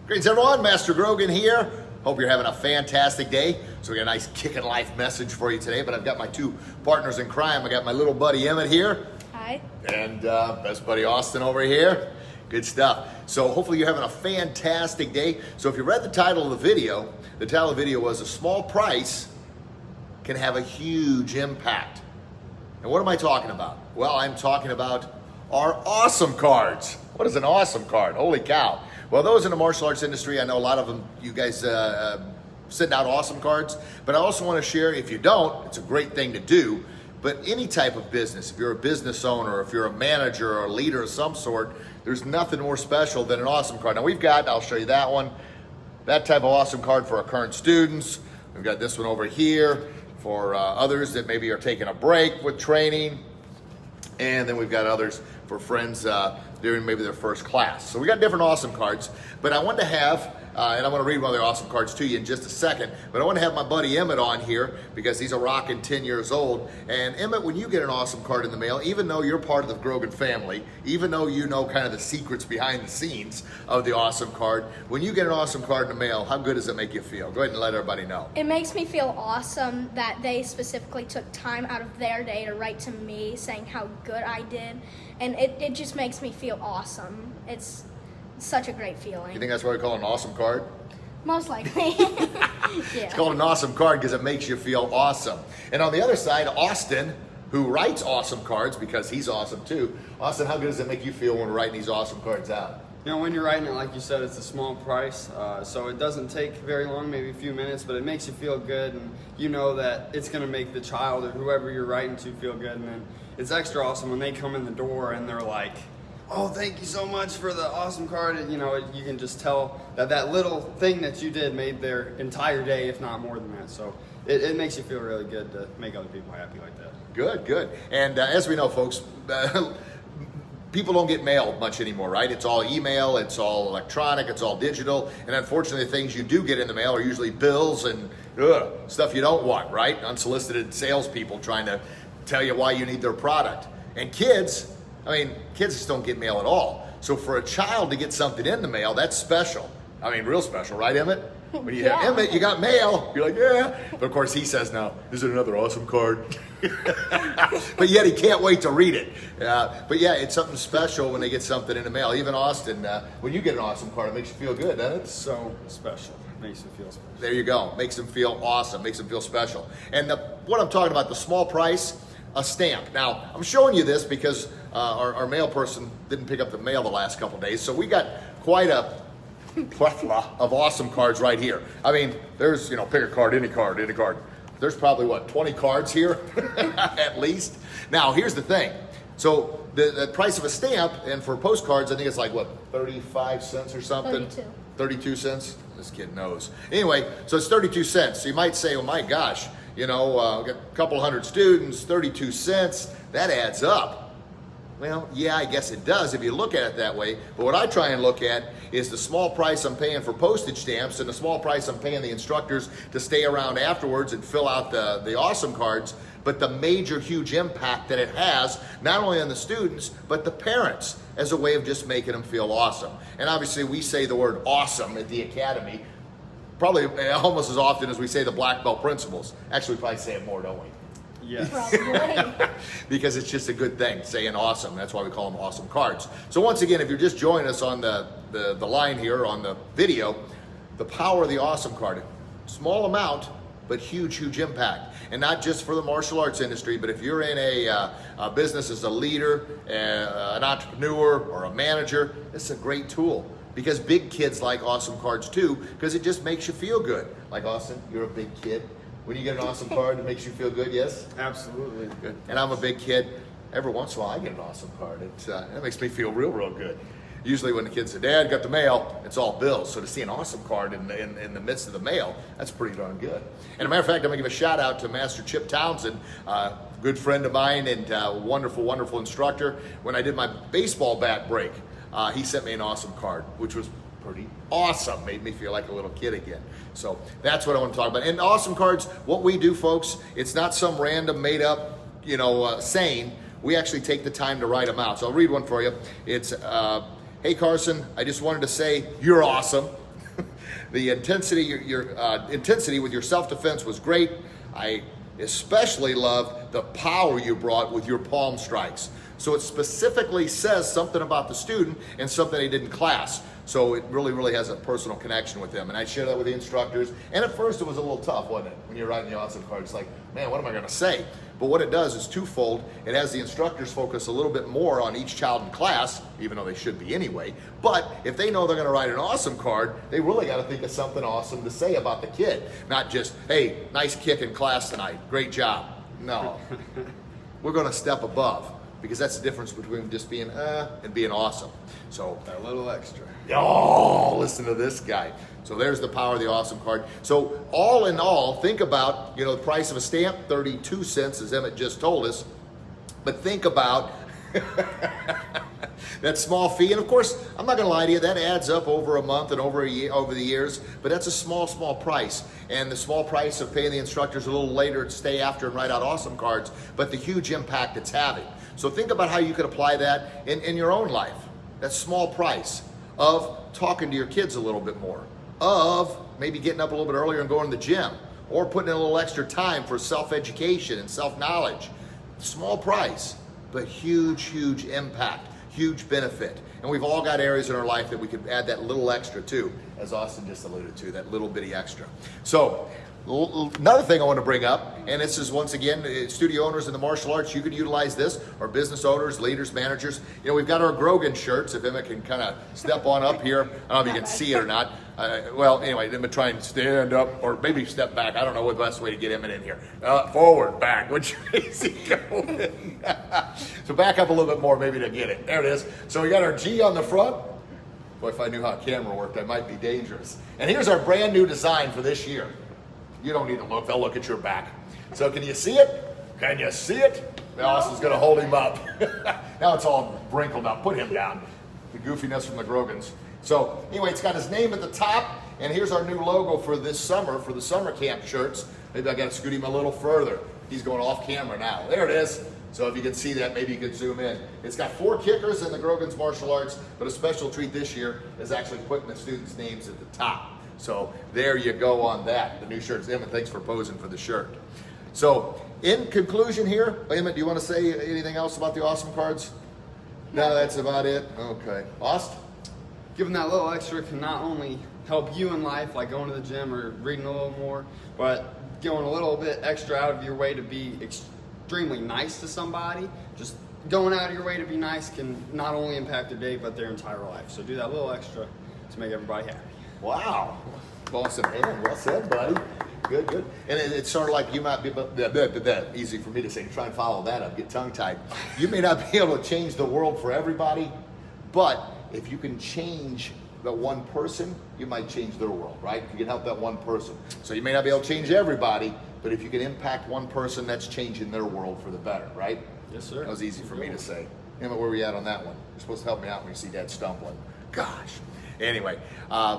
Greetings everyone, Master Grogan here. Hope you're having a fantastic day. So we got a nice kickin' life message for you today, but I've got my two partners in crime. I got my little buddy Emmett here. Hi. And best buddy Austin over here. Good stuff. So hopefully you're having a fantastic day. So if you read the title of the video was A Small Price Can Have a Huge Impact. And what am I talking about? Well, I'm talking about our awesome cards. What is an awesome card? Holy cow. Well, those in the martial arts industry, I know a lot of them, you guys send out awesome cards, but I also want to share, if you don't, it's a great thing to do, but any type of business, if you're a business owner, if you're a manager or a leader of some sort, there's nothing more special than an awesome card. Now we've got, I'll show you that one, that type of awesome card for our current students. We've got this one over here for others that maybe are taking a break with training. And then we've got others for friends during maybe their first class. So we got different awesome cards, but I want to have, and I'm going to read one of their awesome cards to you in just a second, but I want to have my buddy Emmett on here because he's a rockin' 10 years old. And Emmett, when you get an awesome card in the mail, even though you're part of the Grogan family, even though you know kind of the secrets behind the scenes of the awesome card, when you get an awesome card in the mail, how good does it make you feel? Go ahead and let everybody know. It makes me feel awesome that they specifically took time out of their day to write to me saying how good I did. And it just makes me feel awesome. It's such a great feeling. You think that's why we call it an awesome card? Most likely. Yeah. It's called an awesome card because it makes you feel awesome. And on the other side, Austin, who writes awesome cards because he's awesome too. Austin, how good does it make you feel when we're writing these awesome cards out? You know, when you're writing it, like you said, it's a small price, so it doesn't take very long, maybe a few minutes, but it makes you feel good, and you know that it's going to make the child or whoever you're writing to feel good, and then it's extra awesome when they come in the door and they're like, oh, thank you so much for the awesome card, and you know, you can just tell that that little thing that you did made their entire day, if not more than that, so it makes you feel really good to make other people happy like that. Good, good. And as we know, folks, people don't get mail much anymore, right? It's all email, it's all electronic, it's all digital. And unfortunately, the things you do get in the mail are usually bills and stuff you don't want, right? Unsolicited salespeople trying to tell you why you need their product. And kids, kids just don't get mail at all. So for a child to get something in the mail, that's special. I mean, real special, right, Emmett? When you have Emmett, you got mail. You're like, yeah. But of course, he says, no, is it another awesome card? But yet he can't wait to read it. But yeah, it's something special when they get something in the mail. Even Austin, when you get an awesome card, it makes you feel good, doesn't it? So special. Makes you feel special. There you go. Makes them feel awesome. Makes them feel special. And what I'm talking about, the small price, a stamp. Now, I'm showing you this because our mail person didn't pick up the mail the last couple days. So we got quite a plethora of awesome cards right here. I mean, there's, pick a card, any card. There's probably, 20 cards here at least. Now, here's the thing. So the price of a stamp, and for postcards, I think it's like, 35 cents or something? 32 cents? This kid knows. Anyway, so it's 32 cents. So you might say, oh my gosh, we got a couple hundred students, 32 cents, that adds up. Well, yeah, I guess it does if you look at it that way. But what I try and look at is the small price I'm paying for postage stamps and the small price I'm paying the instructors to stay around afterwards and fill out the awesome cards, but the major, huge impact that it has, not only on the students, but the parents, as a way of just making them feel awesome. And obviously we say the word awesome at the Academy probably almost as often as we say the black belt principles. Actually, we probably say it more, don't we? Yes. Probably. Because it's just a good thing, saying awesome. That's why we call them awesome cards. So once again, if you're just joining us on the line here on the video, the power of the awesome card. Small amount, but huge, huge impact. And not just for the martial arts industry, but if you're in a business as a leader, an entrepreneur, or a manager, it's a great tool. Because big kids like awesome cards too, because it just makes you feel good. Like Austin, you're a big kid. When you get an awesome card, it makes you feel good, yes? Absolutely. Good. And I'm a big kid. Every once in a while, I get an awesome card. It makes me feel real, real good. Usually when the kids say, Dad, got the mail, it's all bills. So to see an awesome card in the midst of the mail, that's pretty darn good. And a matter of fact, I'm going to give a shout out to Master Chip Townsend, good friend of mine and wonderful, wonderful instructor. When I did my baseball bat break, he sent me an awesome card, which was pretty awesome. Made me feel like a little kid again. So that's what I want to talk about. And awesome cards, what we do, folks, it's not some random made up, saying. We actually take the time to write them out. So I'll read one for you. It's, hey Carson, I just wanted to say you're awesome. The intensity, your intensity with your self-defense was great. I especially love the power you brought with your palm strikes. So it specifically says something about the student and something they did in class. So it really has a personal connection with them. And I share that with the instructors. And at first it was a little tough, wasn't it? When you're writing the awesome card, it's like, man, what am I gonna say? But what it does is twofold. It has the instructors focus a little bit more on each child in class, even though they should be anyway. But if they know they're gonna write an awesome card, they really gotta think of something awesome to say about the kid. Not just, hey, nice kick in class tonight, great job. No, we're gonna step above, because that's the difference between just being and being awesome. So That little extra. oh, listen to this guy. So there's the power of the awesome card. So all in all, think about, the price of a stamp, 32 cents, as Emmett just told us. But think about that small fee. And of course, I'm not gonna lie to you, that adds up over a month and over the years, but that's a small price. And the small price of paying the instructors a little later to stay after and write out awesome cards, but the huge impact it's having. So think about how you could apply that in your own life. That small price of talking to your kids a little bit more, of maybe getting up a little bit earlier and going to the gym, or putting in a little extra time for self-education and self-knowledge. Small price, but huge impact, huge benefit. And we've all got areas in our life that we could add that little extra to, as Austin just alluded to, that little bitty extra. So another thing I want to bring up, and this is once again, studio owners in the martial arts, you could utilize this, or business owners, leaders, managers. We've got our Grogan shirts, if Emma can kind of step on up here. I don't know if you can see it or not. Well, anyway, Emma try and stand up, or maybe step back. I don't know what the best way to get Emma in here. Forward, back, which way is he going? So back up a little bit more maybe to get it. There it is. So we got our G on the front. Boy, if I knew how a camera worked, that might be dangerous. And here's our brand new design for this year. You don't need to look, they'll look at your back. So can you see it? Can you see it? Austin's gonna hold him up. Now it's all wrinkled up, put him down. The goofiness from the Grogans. So anyway, it's got his name at the top, and here's our new logo for this summer, for the summer camp shirts. Maybe I gotta scoot him a little further. He's going off camera now. There it is. So if you can see that, maybe you could zoom in. It's got 4 kickers in the Grogan's martial arts, but a special treat this year is actually putting the students' names at the top. So there you go on that, the new shirts. Emmett, thanks for posing for the shirt. So in conclusion here, Emmett, do you want to say anything else about the awesome cards? No, that's about it. Okay. Austin? Giving that little extra can not only help you in life, like going to the gym or reading a little more, but going a little bit extra out of your way to be extremely nice to somebody. Just going out of your way to be nice can not only impact their day, but their entire life. So do that little extra to make everybody happy. Wow. Awesome, man. Well said, buddy. Good. And it's sort of like you might be, easy for me to say, try and follow that up, get tongue-tied. You may not be able to change the world for everybody, but if you can change that one person, you might change their world, right? You can help that one person. So you may not be able to change everybody, but if you can impact one person, that's changing their world for the better, right? Yes, sir. That was easy for me to say. Emma, where were we at on that one? You're supposed to help me out when you see Dad stumbling. Gosh. Anyway,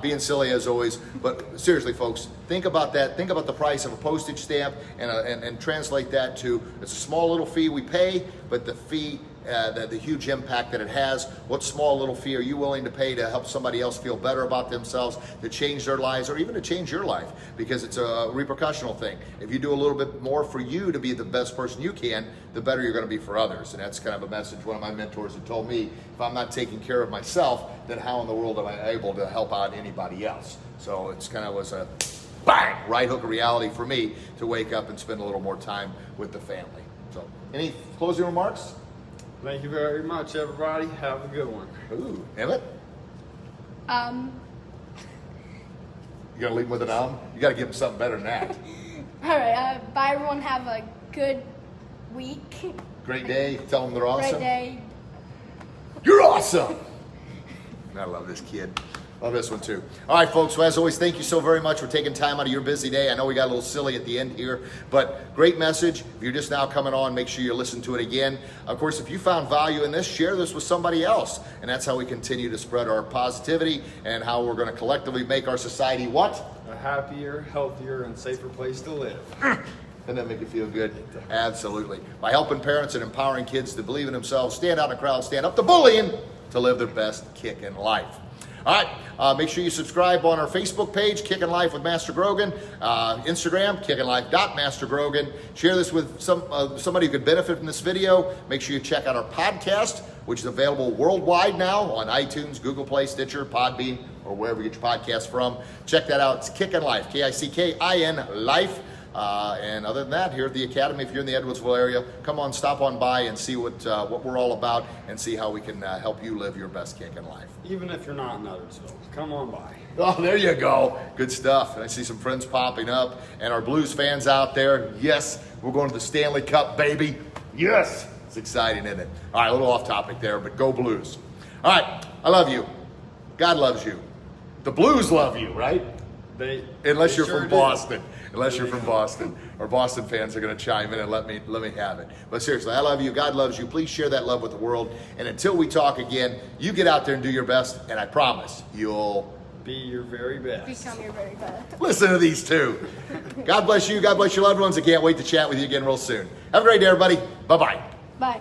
being silly as always, but seriously, folks, think about that. Think about the price of a postage stamp and translate that to, it's a small little fee we pay, but the fee, the huge impact that it has. What small little fee are you willing to pay to help somebody else feel better about themselves, to change their lives, or even to change your life? Because it's a repercussional thing. If you do a little bit more for you to be the best person you can, the better you're going to be for others. And that's kind of a message one of my mentors had told me. If I'm not taking care of myself, then how in the world am I able to help out anybody else? So it's kind of was a bang, right hook of reality for me to wake up and spend a little more time with the family. So any closing remarks? Thank you very much, everybody. Have a good one. Ooh, Emmett? You gonna leave him with an You gotta give him something better than that. All right, bye everyone. Have a good week. Great day. Tell them they're awesome. Great day. You're awesome. I love this kid. Love this one too. All right, folks. So as always, thank you so very much for taking time out of your busy day. I know we got a little silly at the end here, but great message. If you're just now coming on, make sure you listen to it again. Of course, if you found value in this, share this with somebody else. And that's how we continue to spread our positivity and how we're going to collectively make our society what? A happier, healthier, and safer place to live. Doesn't that make you feel good? Absolutely. By helping parents and empowering kids to believe in themselves, stand out in a crowd, stand up to bullying, to live their best kick in life. All right, Make sure you subscribe on our Facebook page, Kickin' Life with Master Grogan. Instagram, kickinlife.mastergrogan. Share this with somebody who could benefit from this video. Make sure you check out our podcast, which is available worldwide now on iTunes, Google Play, Stitcher, Podbean, or wherever you get your podcasts from. Check that out. It's Kickin' Life, K-I-C-K-I-N, Life. And other than that, here at the Academy, if you're in the Edwardsville area, come on, stop on by and see what we're all about and see how we can help you live your best kicking life. Even if you're not in Edwardsville, come on by. Oh, there you go. Good stuff. And I see some friends popping up and our Blues fans out there. Yes, we're going to the Stanley Cup, baby. Yes. It's exciting, isn't it? All right, a little off topic there, but go Blues. All right, I love you. God loves you. The Blues love you, right? Unless you're from Boston. Unless you're from Boston. Our Boston fans are going to chime in and let me have it. But seriously, I love you. God loves you. Please share that love with the world. And until we talk again, you get out there and do your best. And I promise you'll be your very best. Become your very best. Listen to these two. God bless you. God bless your loved ones. I can't wait to chat with you again real soon. Have a great day, everybody. Bye-bye. Bye.